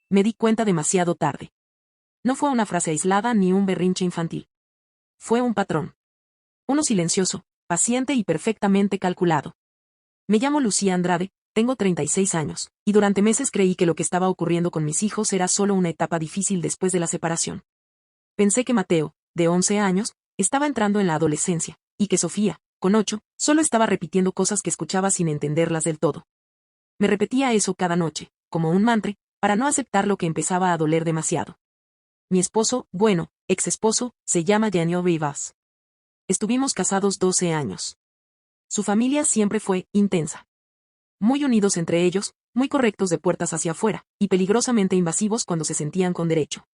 me di cuenta demasiado tarde. No fue una frase aislada ni un berrinche infantil. Fue un patrón. Uno silencioso, paciente y perfectamente calculado. Me llamo Lucía Andrade, tengo 36 años, y durante meses creí que lo que estaba ocurriendo con mis hijos era solo una etapa difícil después de la separación. Pensé que Mateo, de 11 años, estaba entrando en la adolescencia, y que Sofía, con 8, solo estaba repitiendo cosas que escuchaba sin entenderlas del todo. Me repetía eso cada noche, como un mantra, para no aceptar lo que empezaba a doler demasiado. Mi esposo, bueno, ex esposo, se llama Daniel Rivas. Estuvimos casados 12 años. Su familia siempre fue intensa. Muy unidos entre ellos, muy correctos de puertas hacia afuera, y peligrosamente invasivos cuando se sentían con derecho.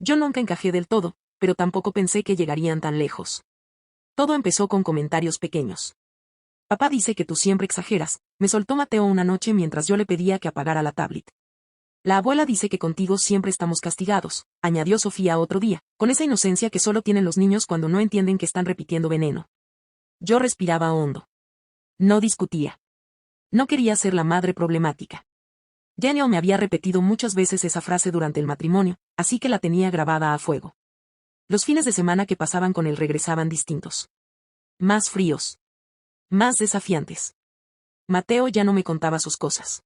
Yo nunca encajé del todo, pero tampoco pensé que llegarían tan lejos. Todo empezó con comentarios pequeños. Papá dice que tú siempre exageras, me soltó Mateo una noche mientras yo le pedía que apagara la tablet. La abuela dice que contigo siempre estamos castigados, añadió Sofía otro día, con esa inocencia que solo tienen los niños cuando no entienden que están repitiendo veneno. Yo respiraba hondo. No discutía. No quería ser la madre problemática. Daniel me había repetido muchas veces esa frase durante el matrimonio, así que la tenía grabada a fuego. Los fines de semana que pasaban con él regresaban distintos. Más fríos. Más desafiantes. Mateo ya no me contaba sus cosas.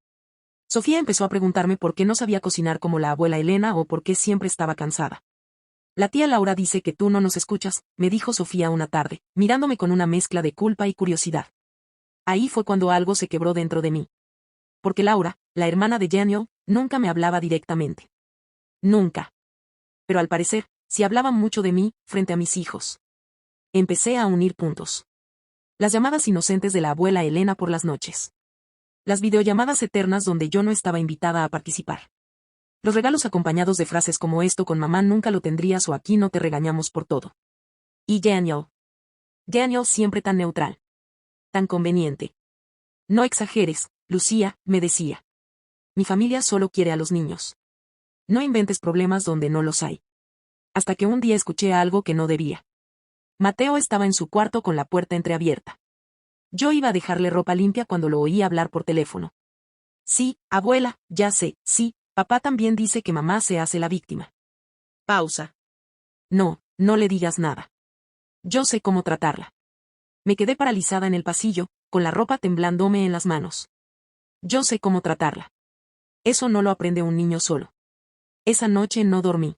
Sofía empezó a preguntarme por qué no sabía cocinar como la abuela Elena o por qué siempre estaba cansada. La tía Laura dice que tú no nos escuchas, me dijo Sofía una tarde, mirándome con una mezcla de culpa y curiosidad. Ahí fue cuando algo se quebró dentro de mí. Porque Laura, la hermana de Daniel, nunca me hablaba directamente. Nunca. Pero al parecer, sí hablaba mucho de mí, frente a mis hijos. Empecé a unir puntos. Las llamadas inocentes de la abuela Elena por las noches. Las videollamadas eternas donde yo no estaba invitada a participar. Los regalos acompañados de frases como esto con mamá nunca lo tendrías o aquí no te regañamos por todo. Y Daniel. Daniel siempre tan neutral. Tan conveniente. No exageres, Lucía, me decía. Mi familia solo quiere a los niños. No inventes problemas donde no los hay. Hasta que un día escuché algo que no debía. Mateo estaba en su cuarto con la puerta entreabierta. Yo iba a dejarle ropa limpia cuando lo oí hablar por teléfono. Sí, abuela, ya sé, sí, papá también dice que mamá se hace la víctima. Pausa. No, no le digas nada. Yo sé cómo tratarla. Me quedé paralizada en el pasillo, con la ropa temblándome en las manos. Yo sé cómo tratarla. Eso no lo aprende un niño solo. Esa noche no dormí.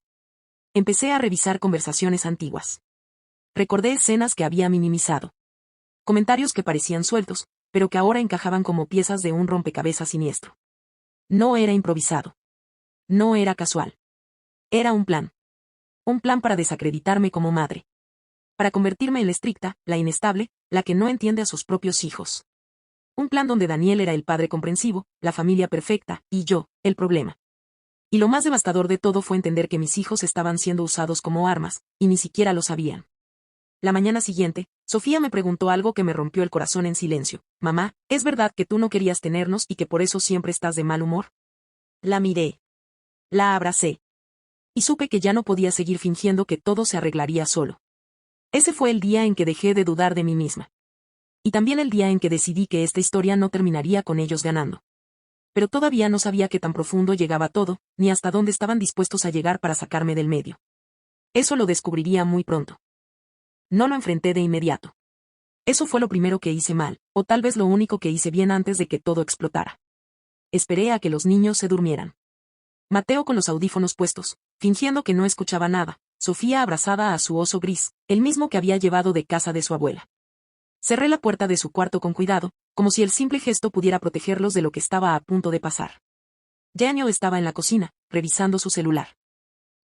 Empecé a revisar conversaciones antiguas. Recordé escenas que había minimizado. Comentarios que parecían sueltos, pero que ahora encajaban como piezas de un rompecabezas siniestro. No era improvisado. No era casual. Era un plan. Un plan para desacreditarme como madre. Para convertirme en la estricta, la inestable, la que no entiende a sus propios hijos. Un plan donde Daniel era el padre comprensivo, la familia perfecta, y yo, el problema. Y lo más devastador de todo fue entender que mis hijos estaban siendo usados como armas, y ni siquiera lo sabían. La mañana siguiente, Sofía me preguntó algo que me rompió el corazón en silencio. Mamá, ¿es verdad que tú no querías tenernos y que por eso siempre estás de mal humor? La miré. La abracé. Y supe que ya no podía seguir fingiendo que todo se arreglaría solo. Ese fue el día en que dejé de dudar de mí misma. Y también el día en que decidí que esta historia no terminaría con ellos ganando. Pero todavía no sabía qué tan profundo llegaba todo, ni hasta dónde estaban dispuestos a llegar para sacarme del medio. Eso lo descubriría muy pronto. No lo enfrenté de inmediato. Eso fue lo primero que hice mal, o tal vez lo único que hice bien antes de que todo explotara. Esperé a que los niños se durmieran. Mateo con los audífonos puestos, fingiendo que no escuchaba nada, Sofía abrazada a su oso gris, el mismo que había llevado de casa de su abuela. Cerré la puerta de su cuarto con cuidado, como si el simple gesto pudiera protegerlos de lo que estaba a punto de pasar. Daniel estaba en la cocina, revisando su celular.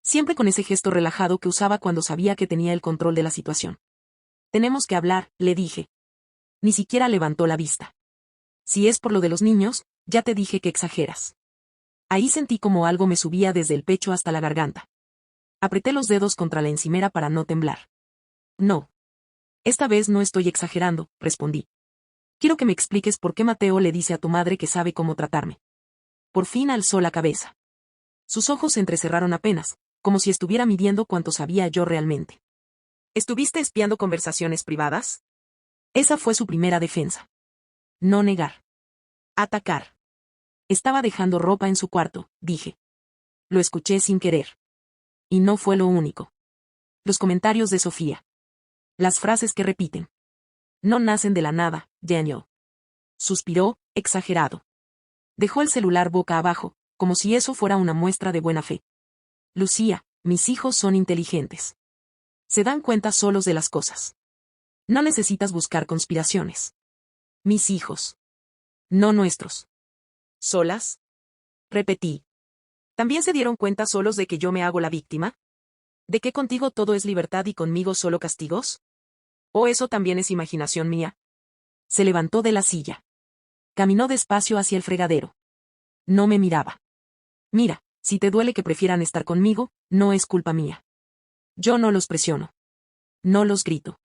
Siempre con ese gesto relajado que usaba cuando sabía que tenía el control de la situación. Tenemos que hablar, le dije. Ni siquiera levantó la vista. Si es por lo de los niños, ya te dije que exageras. Ahí sentí como algo me subía desde el pecho hasta la garganta. Apreté los dedos contra la encimera para no temblar. No. Esta vez no estoy exagerando, respondí. Quiero que me expliques por qué Mateo le dice a tu madre que sabe cómo tratarme. Por fin alzó la cabeza. Sus ojos se entrecerraron apenas, como si estuviera midiendo cuánto sabía yo realmente. ¿Estuviste espiando conversaciones privadas? Esa fue su primera defensa. No negar. Atacar. Estaba dejando ropa en su cuarto, dije. Lo escuché sin querer. Y no fue lo único. Los comentarios de Sofía. Las frases que repiten. No nacen de la nada, Daniel. Suspiró, exagerado. Dejó el celular boca abajo, como si eso fuera una muestra de buena fe. Lucía, mis hijos son inteligentes. Se dan cuenta solos de las cosas. No necesitas buscar conspiraciones. Mis hijos. No nuestros. ¿Solas? Repetí. ¿También se dieron cuenta solos de que yo me hago la víctima? ¿De que contigo todo es libertad y conmigo solo castigos? ¿O eso también es imaginación mía? Se levantó de la silla. Caminó despacio hacia el fregadero. No me miraba. Mira, si te duele que prefieran estar conmigo, no es culpa mía. Yo no los presiono. No los grito.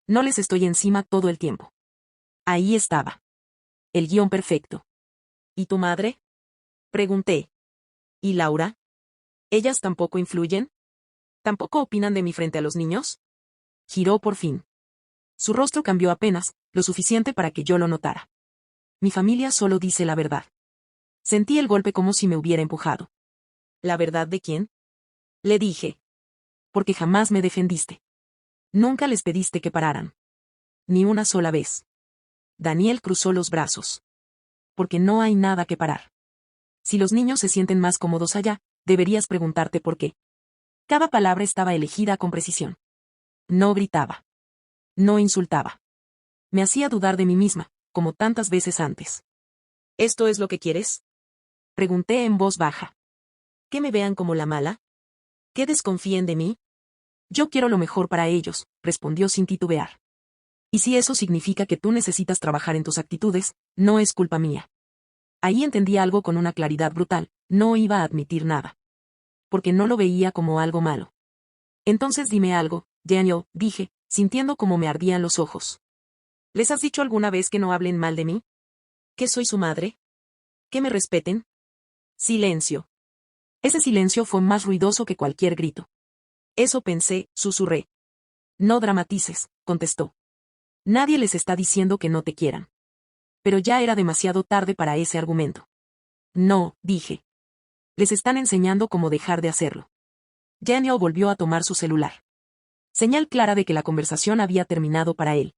No les estoy encima todo el tiempo. Ahí estaba. El guión perfecto. ¿Y tu madre? Pregunté. ¿Y Laura? ¿Ellas tampoco influyen? ¿Tampoco opinan de mí frente a los niños? Giró por fin. Su rostro cambió apenas, lo suficiente para que yo lo notara. Mi familia solo dice la verdad. Sentí el golpe como si me hubiera empujado. ¿La verdad de quién? Le dije. Porque jamás me defendiste. Nunca les pediste que pararan. Ni una sola vez. Daniel cruzó los brazos. Porque no hay nada que parar. Si los niños se sienten más cómodos allá, deberías preguntarte por qué. Cada palabra estaba elegida con precisión. No gritaba. No insultaba. Me hacía dudar de mí misma, como tantas veces antes. ¿Esto es lo que quieres? Pregunté en voz baja. ¿Que me vean como la mala? ¿Que desconfíen de mí? Yo quiero lo mejor para ellos, respondió sin titubear. Y si eso significa que tú necesitas trabajar en tus actitudes, no es culpa mía. Ahí entendí algo con una claridad brutal, no iba a admitir nada. Porque no lo veía como algo malo. Entonces dime algo, Daniel, dije, sintiendo como me ardían los ojos. ¿Les has dicho alguna vez que no hablen mal de mí? ¿Que soy su madre? ¿Que me respeten? Silencio. Ese silencio fue más ruidoso que cualquier grito. Eso pensé, susurré. No dramatices, contestó. Nadie les está diciendo que no te quieran. Pero ya era demasiado tarde para ese argumento. No, dije. Les están enseñando cómo dejar de hacerlo. Daniel volvió a tomar su celular. Señal clara de que la conversación había terminado para él.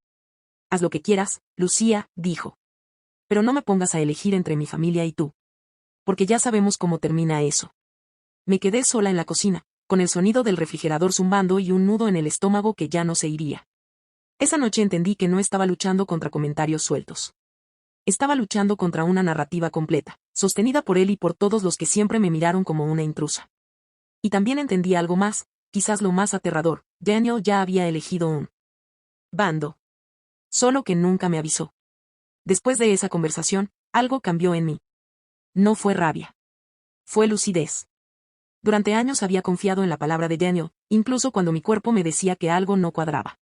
Haz lo que quieras, Lucía, dijo. Pero no me pongas a elegir entre mi familia y tú. Porque ya sabemos cómo termina eso. Me quedé sola en la cocina, con el sonido del refrigerador zumbando y un nudo en el estómago que ya no se iría. Esa noche entendí que no estaba luchando contra comentarios sueltos. Estaba luchando contra una narrativa completa, sostenida por él y por todos los que siempre me miraron como una intrusa. Y también entendí algo más, quizás lo más aterrador, Daniel ya había elegido un bando. Solo que nunca me avisó. Después de esa conversación, algo cambió en mí. No fue rabia. Fue lucidez. Durante años había confiado en la palabra de Daniel, incluso cuando mi cuerpo me decía que algo no cuadraba.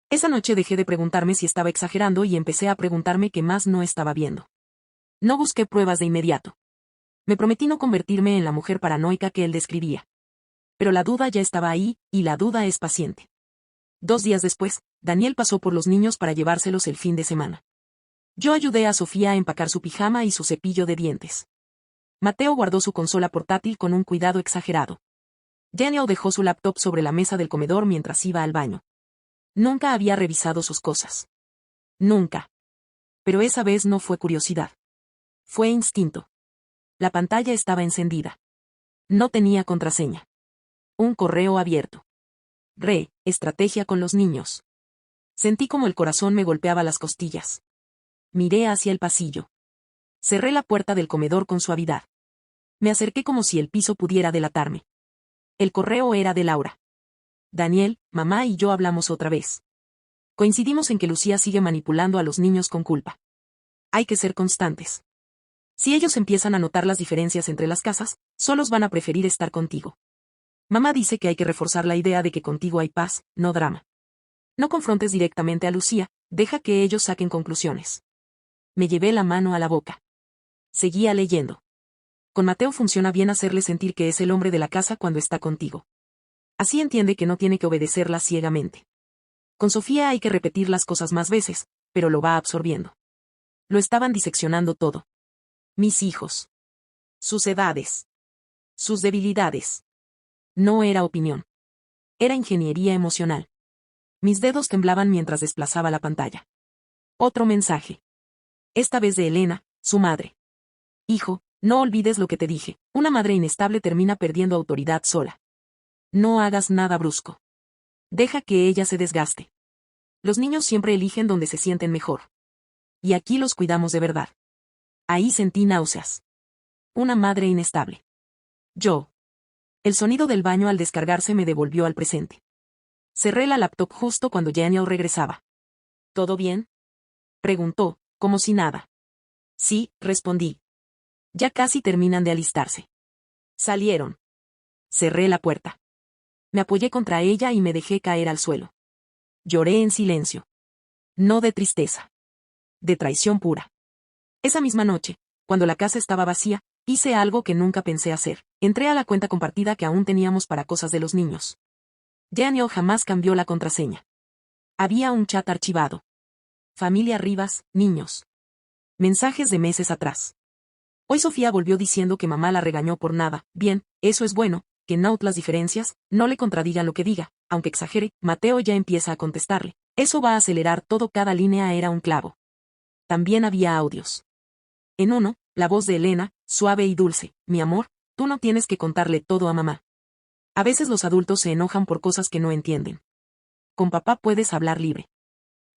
Esa noche dejé de preguntarme si estaba exagerando y empecé a preguntarme qué más no estaba viendo. No busqué pruebas de inmediato. Me prometí no convertirme en la mujer paranoica que él describía. Pero la duda ya estaba ahí, y la duda es paciente. 2 días después, Daniel pasó por los niños para llevárselos el fin de semana. Yo ayudé a Sofía a empacar su pijama y su cepillo de dientes. Mateo guardó su consola portátil con un cuidado exagerado. Daniel dejó su laptop sobre la mesa del comedor mientras iba al baño. Nunca había revisado sus cosas. Nunca. Pero esa vez no fue curiosidad. Fue instinto. La pantalla estaba encendida. No tenía contraseña. Un correo abierto. Estrategia con los niños. Sentí como el corazón me golpeaba las costillas. Miré hacia el pasillo. Cerré la puerta del comedor con suavidad. Me acerqué como si el piso pudiera delatarme. El correo era de Laura. Daniel, mamá y yo hablamos otra vez. Coincidimos en que Lucía sigue manipulando a los niños con culpa. Hay que ser constantes. Si ellos empiezan a notar las diferencias entre las casas, solos van a preferir estar contigo. Mamá dice que hay que reforzar la idea de que contigo hay paz, no drama. No confrontes directamente a Lucía, deja que ellos saquen conclusiones. Me llevé la mano a la boca. Seguía leyendo. Con Mateo funciona bien hacerle sentir que es el hombre de la casa cuando está contigo. Así entiende que no tiene que obedecerla ciegamente. Con Sofía hay que repetir las cosas más veces, pero lo va absorbiendo. Lo estaban diseccionando todo. Mis hijos. Sus edades. Sus debilidades. No era opinión. Era ingeniería emocional. Mis dedos temblaban mientras desplazaba la pantalla. Otro mensaje. Esta vez de Elena, su madre. Hijo, no olvides lo que te dije. Una madre inestable termina perdiendo autoridad sola. No hagas nada brusco. Deja que ella se desgaste. Los niños siempre eligen donde se sienten mejor. Y aquí los cuidamos de verdad. Ahí sentí náuseas. Una madre inestable. Yo. El sonido del baño al descargarse me devolvió al presente. Cerré la laptop justo cuando Daniel regresaba. ¿Todo bien?, preguntó, como si nada. Sí, respondí. Ya casi terminan de alistarse. Salieron. Cerré la puerta. Me apoyé contra ella y me dejé caer al suelo. Lloré en silencio. No de tristeza. De traición pura. Esa misma noche, cuando la casa estaba vacía, hice algo que nunca pensé hacer. Entré a la cuenta compartida que aún teníamos para cosas de los niños. Daniel jamás cambió la contraseña. Había un chat archivado. Familia Rivas, niños. Mensajes de meses atrás. Hoy Sofía volvió diciendo que mamá la regañó por nada. Bien, eso es bueno, que note las diferencias, no le contradigan lo que diga, aunque exagere. Mateo ya empieza a contestarle. Eso va a acelerar todo, cada línea era un clavo. También había audios. En uno, la voz de Elena, suave y dulce. Mi amor, tú no tienes que contarle todo a mamá. A veces los adultos se enojan por cosas que no entienden. Con papá puedes hablar libre.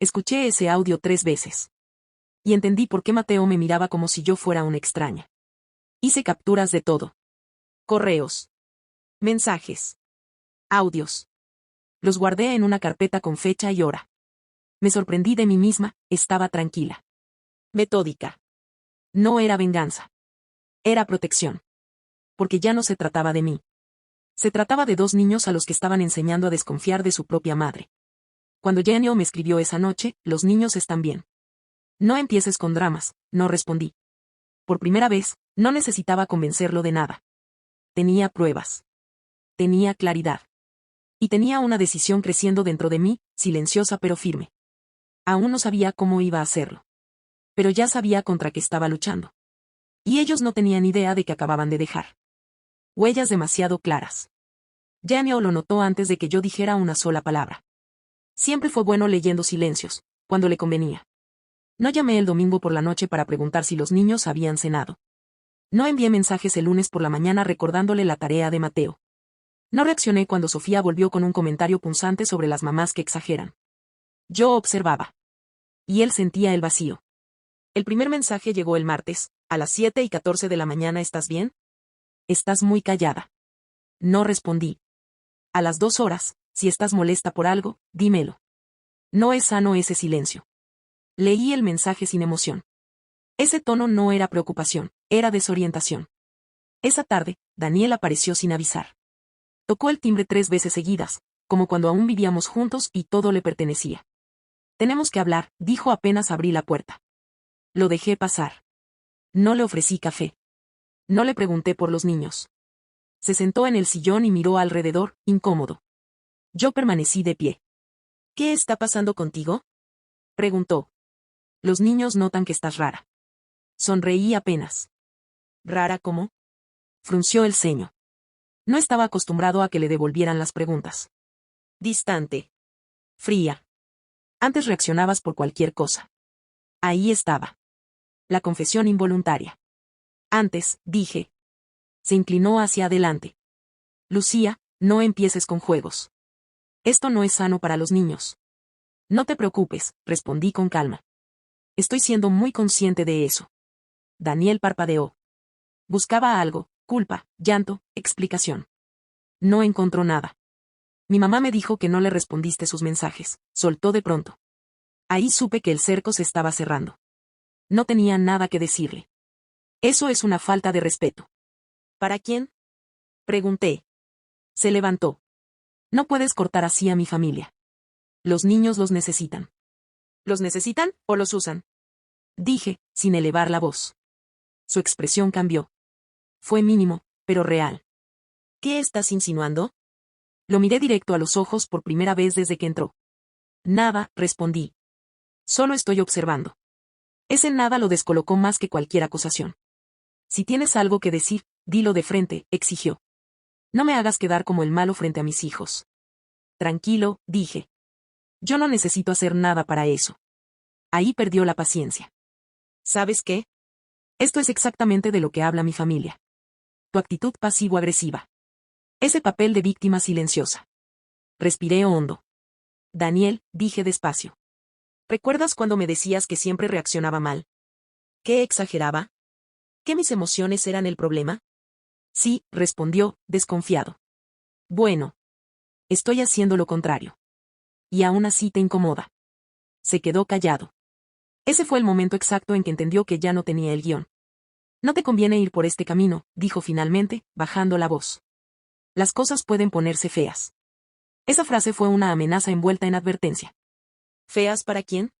Escuché ese audio 3 veces. Y entendí por qué Mateo me miraba como si yo fuera una extraña. Hice capturas de todo. Correos. Mensajes. Audios. Los guardé en una carpeta con fecha y hora. Me sorprendí de mí misma, estaba tranquila. Metódica. No era venganza. Era protección. Porque ya no se trataba de mí. Se trataba de 2 niños a los que estaban enseñando a desconfiar de su propia madre. Cuando Daniel me escribió esa noche, los niños están bien. No empieces con dramas, no respondí. Por primera vez, no necesitaba convencerlo de nada. Tenía pruebas. Tenía claridad. Y tenía una decisión creciendo dentro de mí, silenciosa pero firme. Aún no sabía cómo iba a hacerlo. Pero ya sabía contra qué estaba luchando. Y ellos no tenían idea de que acababan de dejar huellas demasiado claras. Daniel lo notó antes de que yo dijera una sola palabra. Siempre fue bueno leyendo silencios, cuando le convenía. No llamé el domingo por la noche para preguntar si los niños habían cenado. No envié mensajes el lunes por la mañana recordándole la tarea de Mateo. No reaccioné cuando Sofía volvió con un comentario punzante sobre las mamás que exageran. Yo observaba. Y él sentía el vacío. El primer mensaje llegó el martes, a las 7:14 de la mañana. ¿Estás bien? Estás muy callada. No respondí. A las 2 horas, si estás molesta por algo, dímelo. No es sano ese silencio. Leí el mensaje sin emoción. Ese tono no era preocupación, era desorientación. Esa tarde, Daniel apareció sin avisar. Tocó el timbre 3 veces seguidas, como cuando aún vivíamos juntos y todo le pertenecía. Tenemos que hablar, dijo apenas abrí la puerta. Lo dejé pasar. No le ofrecí café. No le pregunté por los niños. Se sentó en el sillón y miró alrededor, incómodo. Yo permanecí de pie. ¿Qué está pasando contigo?, preguntó. Los niños notan que estás rara. Sonreí apenas. ¿Rara cómo? Frunció el ceño. No estaba acostumbrado a que le devolvieran las preguntas. Distante. Fría. Antes reaccionabas por cualquier cosa. Ahí estaba. La confesión involuntaria. Antes, dije. Se inclinó hacia adelante. Lucía, no empieces con juegos. Esto no es sano para los niños. No te preocupes, respondí con calma. Estoy siendo muy consciente de eso. Daniel parpadeó. Buscaba algo, culpa, llanto, explicación. No encontró nada. Mi mamá me dijo que no le respondiste sus mensajes, soltó de pronto. Ahí supe que el cerco se estaba cerrando. No tenía nada que decirle. Eso es una falta de respeto. ¿Para quién?, pregunté. Se levantó. No puedes cortar así a mi familia. Los niños los necesitan. ¿Los necesitan o los usan?, dije, sin elevar la voz. Su expresión cambió. Fue mínimo, pero real. ¿Qué estás insinuando? Lo miré directo a los ojos por primera vez desde que entró. Nada, respondí. Solo estoy observando. Ese nada lo descolocó más que cualquier acusación. Si tienes algo que decir, dilo de frente, exigió. No me hagas quedar como el malo frente a mis hijos. Tranquilo, dije. Yo no necesito hacer nada para eso. Ahí perdió la paciencia. ¿Sabes qué? Esto es exactamente de lo que habla mi familia. Tu actitud pasivo-agresiva. Ese papel de víctima silenciosa. Respiré hondo. Daniel, dije despacio. ¿Recuerdas cuando me decías que siempre reaccionaba mal? ¿Qué exageraba? ¿Que mis emociones eran el problema? Sí, respondió, desconfiado. Bueno. Estoy haciendo lo contrario. Y aún así te incomoda. Se quedó callado. Ese fue el momento exacto en que entendió que ya no tenía el guión. No te conviene ir por este camino, dijo finalmente, bajando la voz. Las cosas pueden ponerse feas. Esa frase fue una amenaza envuelta en advertencia. ¿Feas para quién?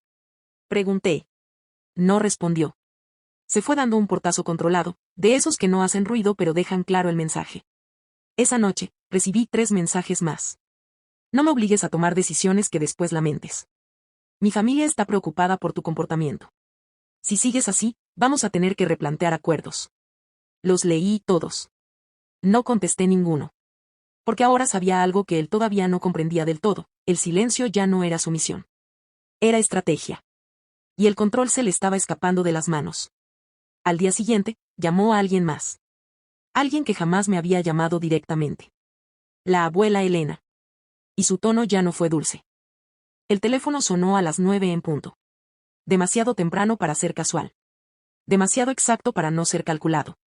Pregunté. No respondió. Se fue dando un portazo controlado, de esos que no hacen ruido pero dejan claro el mensaje. Esa noche, recibí 3 mensajes más. No me obligues a tomar decisiones que después lamentes. Mi familia está preocupada por tu comportamiento. Si sigues así, vamos a tener que replantear acuerdos. Los leí todos. No contesté ninguno. Porque ahora sabía algo que él todavía no comprendía del todo, el silencio ya no era sumisión. Era estrategia. Y el control se le estaba escapando de las manos. Al día siguiente, llamó a alguien más. Alguien que jamás me había llamado directamente. La abuela Elena. Y su tono ya no fue dulce. El teléfono sonó a las 9 en punto. Demasiado temprano para ser casual. Demasiado exacto para no ser calculado.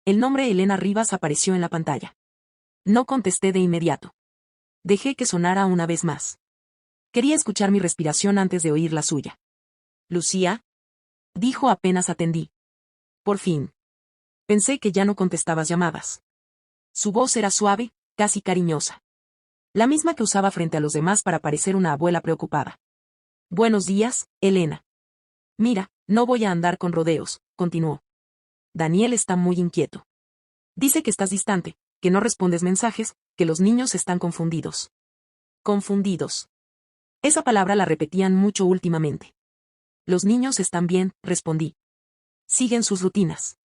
El nombre Elena Rivas apareció en la pantalla. No contesté de inmediato. Dejé que sonara una vez más. Quería escuchar mi respiración antes de oír la suya. ¿Lucía? Dijo apenas atendí. Por fin. Pensé que ya no contestabas llamadas. Su voz era suave, casi cariñosa. La misma que usaba frente a los demás para parecer una abuela preocupada. Buenos días, Elena. Mira, no voy a andar con rodeos, continuó. Daniel está muy inquieto. Dice que estás distante, que no respondes mensajes, que los niños están confundidos. Confundidos. Esa palabra la repetían mucho últimamente. Los niños están bien, respondí. Siguen sus rutinas.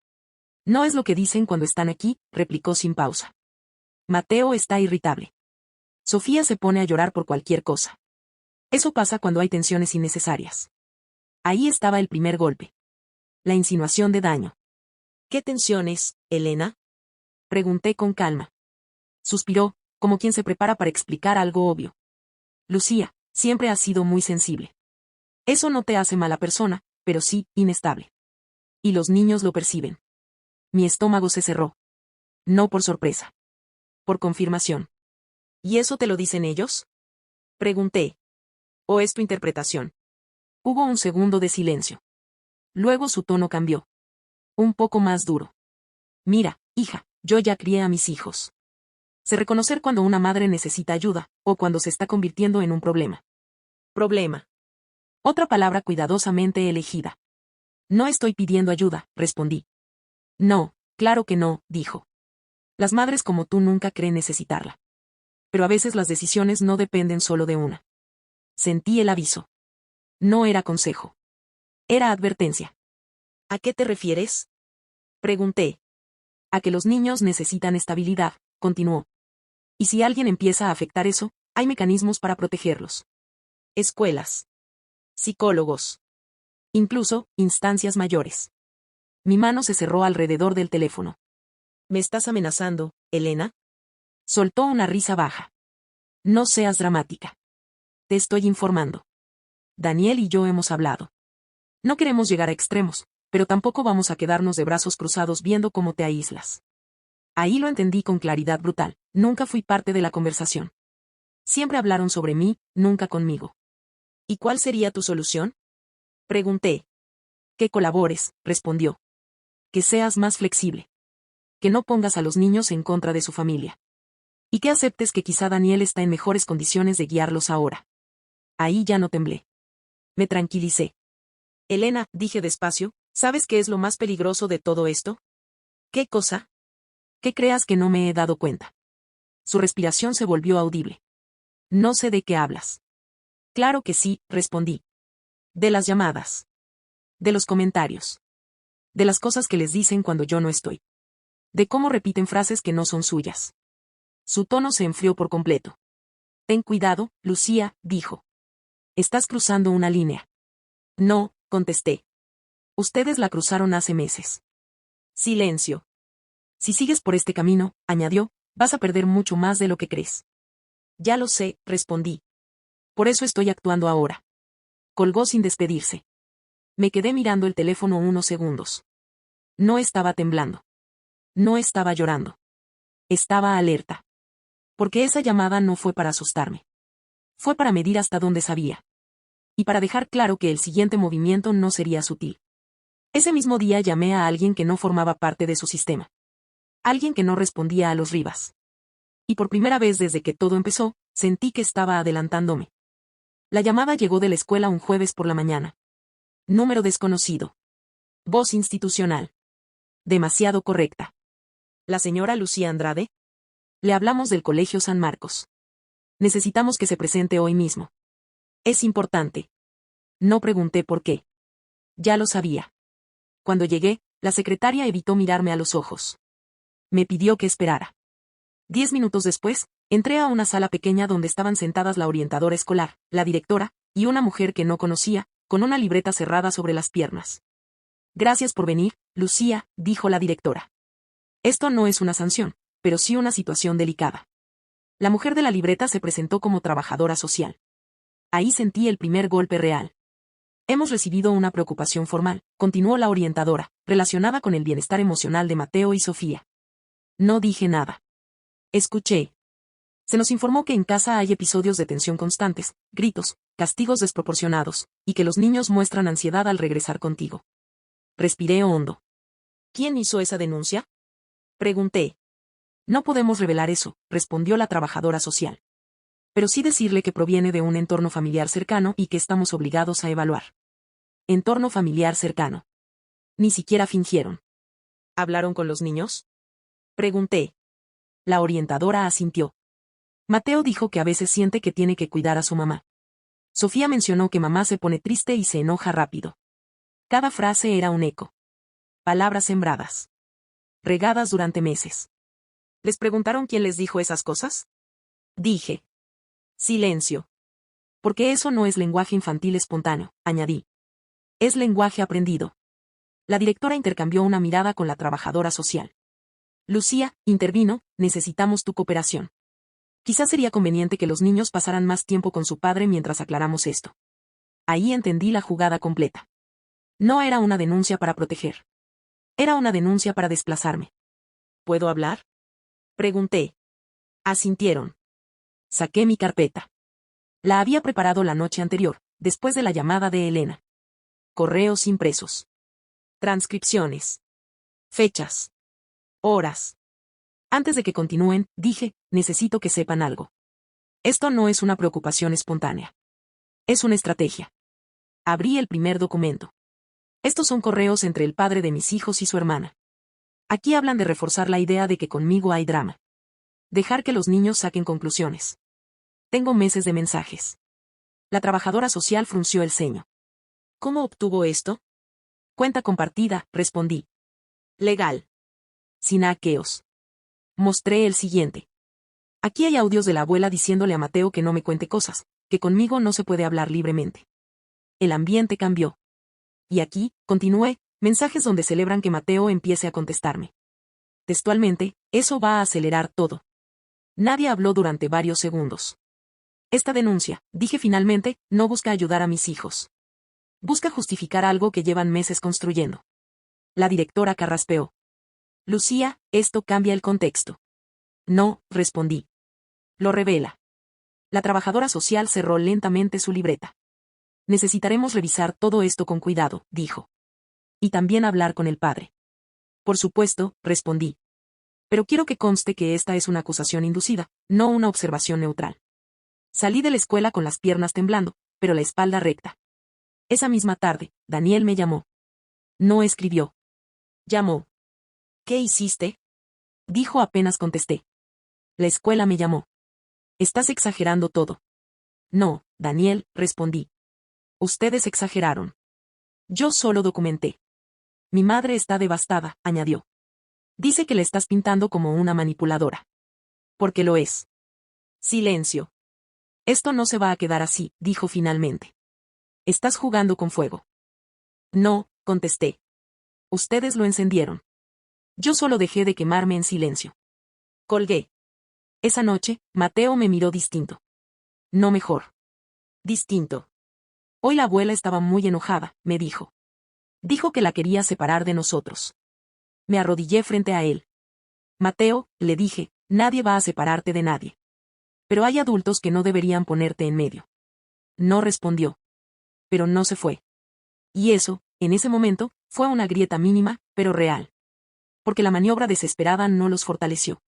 No es lo que dicen cuando están aquí, replicó sin pausa. Mateo está irritable. Sofía se pone a llorar por cualquier cosa. Eso pasa cuando hay tensiones innecesarias. Ahí estaba el primer golpe. La insinuación de daño. ¿Qué tensiones, Elena? Pregunté con calma. Suspiró, como quien se prepara para explicar algo obvio. Lucía, siempre has sido muy sensible. Eso no te hace mala persona, pero sí, inestable. Y los niños lo perciben. Mi estómago se cerró. No por sorpresa. Por confirmación. ¿Y eso te lo dicen ellos? Pregunté. ¿O es tu interpretación? Hubo un segundo de silencio. Luego su tono cambió. Un poco más duro. Mira, hija, yo ya crié a mis hijos. Sé reconocer cuando una madre necesita ayuda, o cuando se está convirtiendo en un problema. Problema. Otra palabra cuidadosamente elegida. No estoy pidiendo ayuda, respondí. No, claro que no, dijo. Las madres como tú nunca creen necesitarla. Pero a veces las decisiones no dependen solo de una. Sentí el aviso. No era consejo. Era advertencia. ¿A qué te refieres? Pregunté. A que los niños necesitan estabilidad, continuó. Y si alguien empieza a afectar eso, hay mecanismos para protegerlos. Escuelas. Psicólogos. Incluso, instancias mayores. Mi mano se cerró alrededor del teléfono. ¿Me estás amenazando, Elena? Soltó una risa baja. No seas dramática. Te estoy informando. Daniel y yo hemos hablado. No queremos llegar a extremos, pero tampoco vamos a quedarnos de brazos cruzados viendo cómo te aíslas. Ahí lo entendí con claridad brutal. Nunca fui parte de la conversación. Siempre hablaron sobre mí, nunca conmigo. ¿Y cuál sería tu solución? Pregunté. Que colabores, respondió. Que seas más flexible. Que no pongas a los niños en contra de su familia. Y que aceptes que quizá Daniel está en mejores condiciones de guiarlos ahora. Ahí ya no temblé. Me tranquilicé. Elena, dije despacio, ¿sabes qué es lo más peligroso de todo esto? ¿Qué cosa? ¿Qué creas que no me he dado cuenta? Su respiración se volvió audible. No sé de qué hablas. Claro que sí, respondí. De las llamadas. De los comentarios. De las cosas que les dicen cuando yo no estoy. De cómo repiten frases que no son suyas. Su tono se enfrió por completo. Ten cuidado, Lucía, dijo. Estás cruzando una línea. No, contesté. Ustedes la cruzaron hace meses. Silencio. Si sigues por este camino, añadió, vas a perder mucho más de lo que crees. Ya lo sé, respondí. Por eso estoy actuando ahora. Colgó sin despedirse. Me quedé mirando el teléfono unos segundos. No estaba temblando. No estaba llorando. Estaba alerta. Porque esa llamada no fue para asustarme. Fue para medir hasta dónde sabía. Y para dejar claro que el siguiente movimiento no sería sutil. Ese mismo día llamé a alguien que no formaba parte de su sistema. Alguien que no respondía a los Rivas. Y por primera vez desde que todo empezó, sentí que estaba adelantándome. La llamada llegó de la escuela un jueves por la mañana. Número desconocido. Voz institucional. Demasiado correcta. ¿La señora Lucía Andrade? Le hablamos del Colegio San Marcos. Necesitamos que se presente hoy mismo. Es importante. No pregunté por qué. Ya lo sabía. Cuando llegué, la secretaria evitó mirarme a los ojos. Me pidió que esperara. 10 minutos después, entré a una sala pequeña donde estaban sentadas la orientadora escolar, la directora, y una mujer que no conocía, con una libreta cerrada sobre las piernas. Gracias por venir, Lucía, dijo la directora. Esto no es una sanción, pero sí una situación delicada. La mujer de la libreta se presentó como trabajadora social. Ahí sentí el primer golpe real. Hemos recibido una preocupación formal, continuó la orientadora, relacionada con el bienestar emocional de Mateo y Sofía. No dije nada. Escuché. Se nos informó que en casa hay episodios de tensión constantes, gritos, castigos desproporcionados, y que los niños muestran ansiedad al regresar contigo. Respiré hondo. ¿Quién hizo esa denuncia? Pregunté. No podemos revelar eso, respondió la trabajadora social. Pero sí decirle que proviene de un entorno familiar cercano y que estamos obligados a evaluar. Entorno familiar cercano. Ni siquiera fingieron. ¿Hablaron con los niños? Pregunté. La orientadora asintió. Mateo dijo que a veces siente que tiene que cuidar a su mamá. Sofía mencionó que mamá se pone triste y se enoja rápido. Cada frase era un eco. Palabras sembradas. Regadas durante meses. ¿Les preguntaron quién les dijo esas cosas? Dije. Silencio. Porque eso no es lenguaje infantil espontáneo, añadí. Es lenguaje aprendido. La directora intercambió una mirada con la trabajadora social. Lucía, intervino, necesitamos tu cooperación. Quizás sería conveniente que los niños pasaran más tiempo con su padre mientras aclaramos esto. Ahí entendí la jugada completa. No era una denuncia para proteger. Era una denuncia para desplazarme. ¿Puedo hablar? Pregunté. Asintieron. Saqué mi carpeta. La había preparado la noche anterior, después de la llamada de Elena. Correos impresos. Transcripciones. Fechas. Horas. Antes de que continúen, dije, necesito que sepan algo. Esto no es una preocupación espontánea. Es una estrategia. Abrí el primer documento. Estos son correos entre el padre de mis hijos y su hermana. Aquí hablan de reforzar la idea de que conmigo hay drama. Dejar que los niños saquen conclusiones. Tengo meses de mensajes. La trabajadora social frunció el ceño. ¿Cómo obtuvo esto? Cuenta compartida, respondí. Legal. Sin hackeos. Mostré el siguiente. Aquí hay audios de la abuela diciéndole a Mateo que no me cuente cosas, que conmigo no se puede hablar libremente. El ambiente cambió. Y aquí, continué, mensajes donde celebran que Mateo empiece a contestarme. Textualmente, eso va a acelerar todo. Nadie habló durante varios segundos. Esta denuncia, dije finalmente, no busca ayudar a mis hijos. Busca justificar algo que llevan meses construyendo. La directora carraspeó. Lucía, esto cambia el contexto. No, respondí. Lo revela. La trabajadora social cerró lentamente su libreta. Necesitaremos revisar todo esto con cuidado, dijo. Y también hablar con el padre. Por supuesto, respondí. Pero quiero que conste que esta es una acusación inducida, no una observación neutral. Salí de la escuela con las piernas temblando, pero la espalda recta. Esa misma tarde, Daniel me llamó. No escribió. Llamó. ¿Qué hiciste? Dijo apenas contesté. La escuela me llamó. Estás exagerando todo. No, Daniel, respondí. Ustedes exageraron. Yo solo documenté. Mi madre está devastada, añadió. Dice que le estás pintando como una manipuladora. Porque lo es. Silencio. Esto no se va a quedar así, dijo finalmente. Estás jugando con fuego. No, contesté. Ustedes lo encendieron. Yo solo dejé de quemarme en silencio. Colgué. Esa noche, Mateo me miró distinto. No mejor. Distinto. Hoy la abuela estaba muy enojada, me dijo. Dijo que la quería separar de nosotros. Me arrodillé frente a él. Mateo, le dije, nadie va a separarte de nadie. Pero hay adultos que no deberían ponerte en medio. No respondió. Pero no se fue. Y eso, en ese momento, fue una grieta mínima, pero real. Porque la maniobra desesperada no los fortaleció.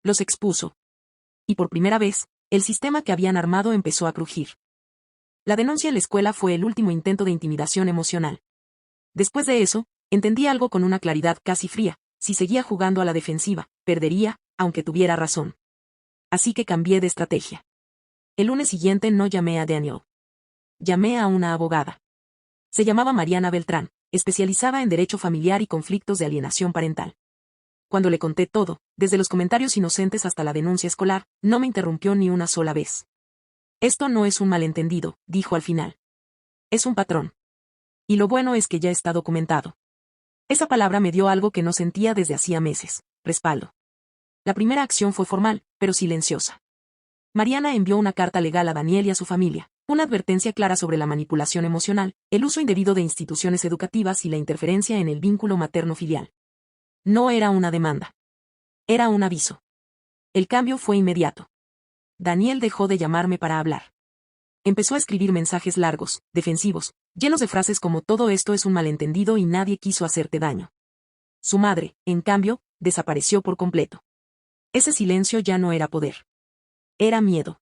Los expuso. Y por primera vez, el sistema que habían armado empezó a crujir. La denuncia en la escuela fue el último intento de intimidación emocional. Después de eso, entendí algo con una claridad casi fría: si seguía jugando a la defensiva, perdería, aunque tuviera razón. Así que cambié de estrategia. El lunes siguiente no llamé a Daniel. Llamé a una abogada. Se llamaba Mariana Beltrán, especializada en derecho familiar y conflictos de alienación parental. Cuando le conté todo, desde los comentarios inocentes hasta la denuncia escolar, no me interrumpió ni una sola vez. Esto no es un malentendido, dijo al final. Es un patrón. Y lo bueno es que ya está documentado. Esa palabra me dio algo que no sentía desde hacía meses: respaldo. La primera acción fue formal, pero silenciosa. Mariana envió una carta legal a Daniel y a su familia, una advertencia clara sobre la manipulación emocional, el uso indebido de instituciones educativas y la interferencia en el vínculo materno-filial. No era una demanda. Era un aviso. El cambio fue inmediato. Daniel dejó de llamarme para hablar. Empezó a escribir mensajes largos, defensivos, llenos de frases como todo esto es un malentendido y nadie quiso hacerte daño. Su madre, en cambio, desapareció por completo. Ese silencio ya no era poder. Era miedo.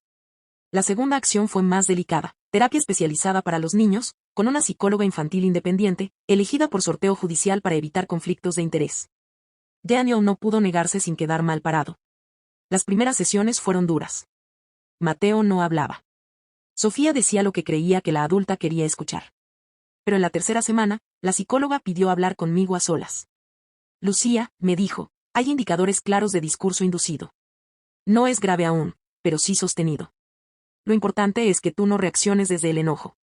La segunda acción fue más delicada: terapia especializada para los niños, con una psicóloga infantil independiente, elegida por sorteo judicial para evitar conflictos de interés. Daniel no pudo negarse sin quedar mal parado. Las primeras sesiones fueron duras. Mateo no hablaba. Sofía decía lo que creía que la adulta quería escuchar. Pero en la tercera semana, la psicóloga pidió hablar conmigo a solas. Lucía, me dijo, hay indicadores claros de discurso inducido. No es grave aún, pero sí sostenido. Lo importante es que tú no reacciones desde el enojo.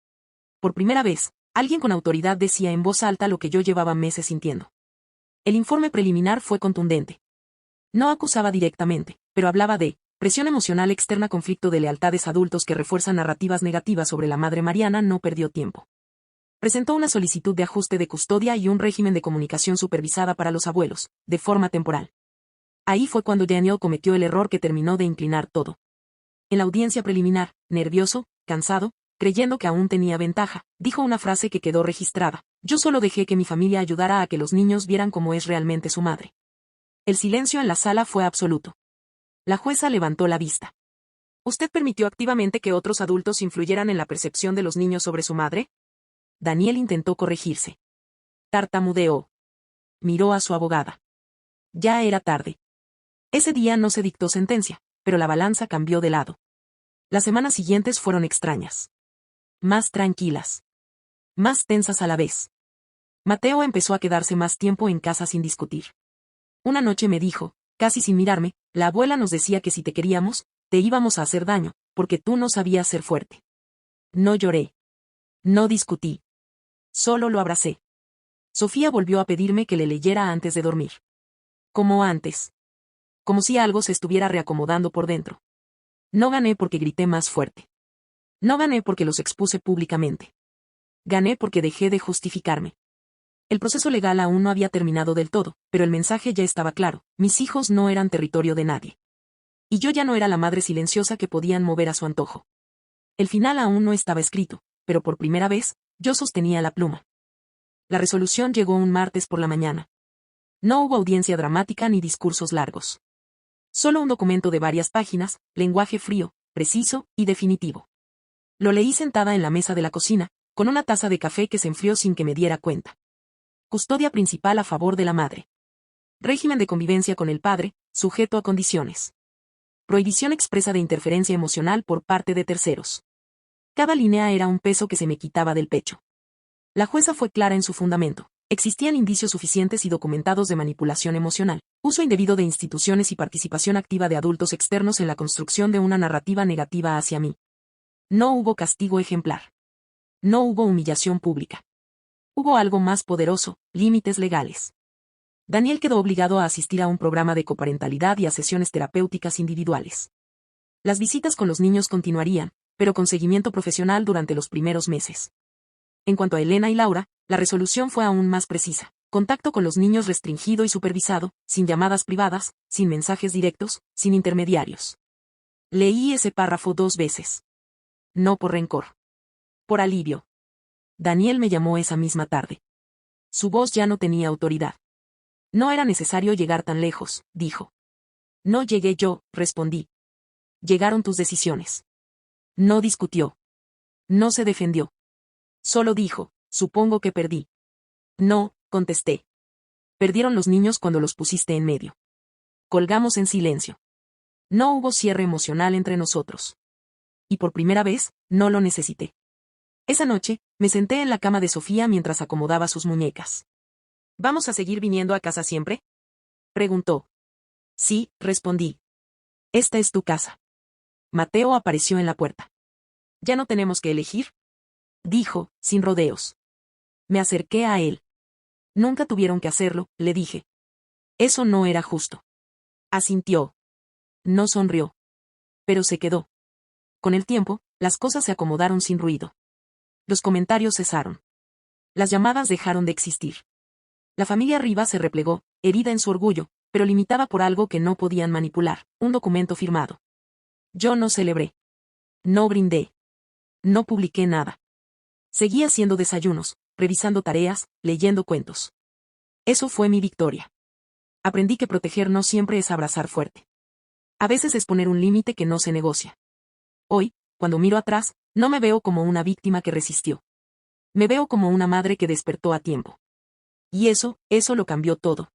Por primera vez, alguien con autoridad decía en voz alta lo que yo llevaba meses sintiendo. El informe preliminar fue contundente. No acusaba directamente, pero hablaba de presión emocional externa, conflicto de lealtades, adultos que refuerzan narrativas negativas sobre la madre. Mariana no perdió tiempo. Presentó una solicitud de ajuste de custodia y un régimen de comunicación supervisada para los abuelos, de forma temporal. Ahí fue cuando Daniel cometió el error que terminó de inclinar todo. En la audiencia preliminar, nervioso, cansado, creyendo que aún tenía ventaja, dijo una frase que quedó registrada: yo solo dejé que mi familia ayudara a que los niños vieran cómo es realmente su madre. El silencio en la sala fue absoluto. La jueza levantó la vista. ¿Usted permitió activamente que otros adultos influyeran en la percepción de los niños sobre su madre? Daniel intentó corregirse. Tartamudeó. Miró a su abogada. Ya era tarde. Ese día no se dictó sentencia, pero la balanza cambió de lado. Las semanas siguientes fueron extrañas. Más tranquilas. Más tensas a la vez. Mateo empezó a quedarse más tiempo en casa sin discutir. Una noche me dijo, casi sin mirarme, la abuela nos decía que si te queríamos, te íbamos a hacer daño, porque tú no sabías ser fuerte. No lloré. No discutí. Solo lo abracé. Sofía volvió a pedirme que le leyera antes de dormir. Como antes. Como si algo se estuviera reacomodando por dentro. No gané porque grité más fuerte. No gané porque los expuse públicamente. Gané porque dejé de justificarme. El proceso legal aún no había terminado del todo, pero el mensaje ya estaba claro: mis hijos no eran territorio de nadie. Y yo ya no era la madre silenciosa que podían mover a su antojo. El final aún no estaba escrito, pero por primera vez, yo sostenía la pluma. La resolución llegó un martes por la mañana. No hubo audiencia dramática ni discursos largos. Solo un documento de varias páginas, lenguaje frío, preciso y definitivo. Lo leí sentada en la mesa de la cocina, con una taza de café que se enfrió sin que me diera cuenta. Custodia principal a favor de la madre. Régimen de convivencia con el padre, sujeto a condiciones. Prohibición expresa de interferencia emocional por parte de terceros. Cada línea era un peso que se me quitaba del pecho. La jueza fue clara en su fundamento: Existían indicios suficientes y documentados de manipulación emocional, uso indebido de instituciones y participación activa de adultos externos en la construcción de una narrativa negativa hacia mí. No hubo castigo ejemplar. No hubo humillación pública. Hubo algo más poderoso, límites legales. Daniel quedó obligado a asistir a un programa de coparentalidad y a sesiones terapéuticas individuales. Las visitas con los niños continuarían, pero con seguimiento profesional durante los primeros meses. En cuanto a Elena y Laura, la resolución fue aún más precisa. Contacto con los niños restringido y supervisado, sin llamadas privadas, sin mensajes directos, sin intermediarios. Leí ese párrafo 2 veces. No por rencor. Por alivio. Daniel me llamó esa misma tarde. Su voz ya no tenía autoridad. No era necesario llegar tan lejos, dijo. No llegué yo, respondí. Llegaron tus decisiones. No discutió. No se defendió. Solo dijo, supongo que perdí. No, contesté. Perdieron los niños cuando los pusiste en medio. Colgamos en silencio. No hubo cierre emocional entre nosotros. Y por primera vez, no lo necesité. Esa noche, me senté en la cama de Sofía mientras acomodaba sus muñecas. ¿Vamos a seguir viniendo a casa siempre?, preguntó. Sí, respondí. Esta es tu casa. Mateo apareció en la puerta. ¿Ya no tenemos que elegir?, dijo, sin rodeos. Me acerqué a él. Nunca tuvieron que hacerlo, le dije. Eso no era justo. Asintió. No sonrió. Pero se quedó. Con el tiempo, las cosas se acomodaron sin ruido. Los comentarios cesaron. Las llamadas dejaron de existir. La familia Rivas se replegó, herida en su orgullo, pero limitada por algo que no podían manipular, un documento firmado. Yo no celebré. No brindé. No publiqué nada. Seguí haciendo desayunos, revisando tareas, leyendo cuentos. Eso fue mi victoria. Aprendí que proteger no siempre es abrazar fuerte. A veces es poner un límite que no se negocia. Hoy, cuando miro atrás, no me veo como una víctima que resistió. Me veo como una madre que despertó a tiempo. Y eso lo cambió todo.